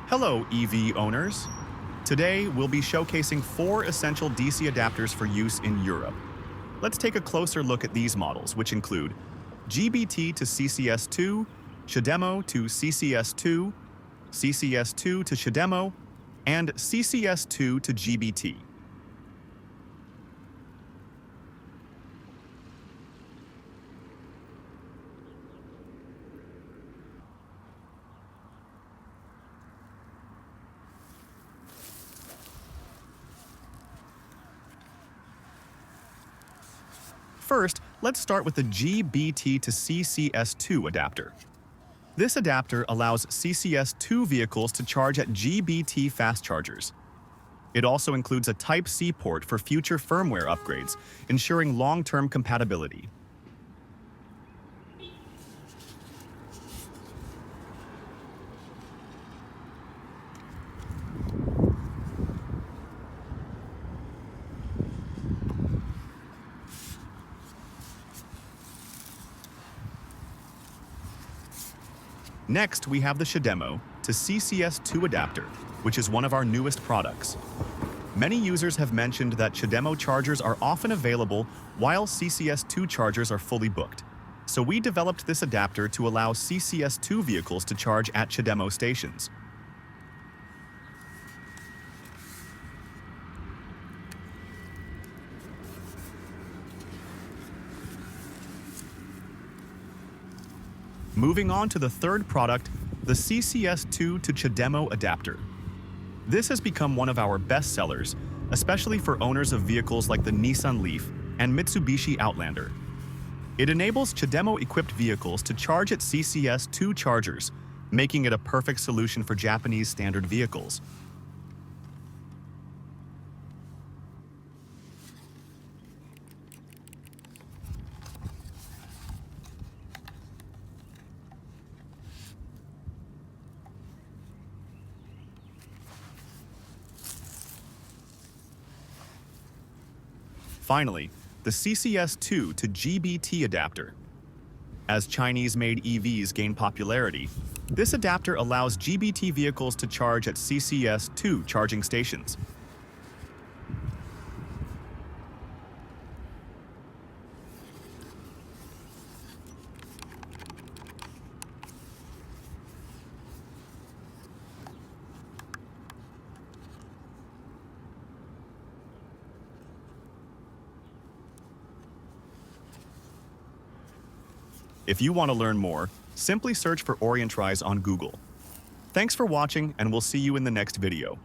Hello, EV owners. Today, we'll be showcasing 4 essential DC adapters for use in Europe. Let's take a closer look at these models, which include GBT to CCS2, CHAdeMO to CCS2, CCS2 to CHAdeMO, and CCS2 to GBT. First, let's start with the GBT to CCS2 adapter. This adapter allows CCS2 vehicles to charge at GBT fast chargers. It also includes a Type-C port for future firmware upgrades, ensuring long-term compatibility. Next, we have the CHAdeMO to CCS2 adapter, which is one of our newest products. Many users have mentioned that CHAdeMO chargers are often available while CCS2 chargers are fully booked. So we developed this adapter to allow CCS2 vehicles to charge at CHAdeMO stations. Moving on to the third product, the CCS2toCHAdeMO adapter. This has become one of our best sellers, especially for owners of vehicles like the Nissan Leaf and Mitsubishi Outlander. It enables CHAdeMO-equipped vehicles to charge at CCS2 chargers, making it a perfect solution for Japanese standard vehicles. Finally, the CCS2 to GBT adapter. As Chinese-made EVs gain popularity, this adapter allows GBT vehicles to charge at CCS2 charging stations. If you want to learn more, simply search for Orientrise on Google. Thanks for watching, and we'll see you in the next video.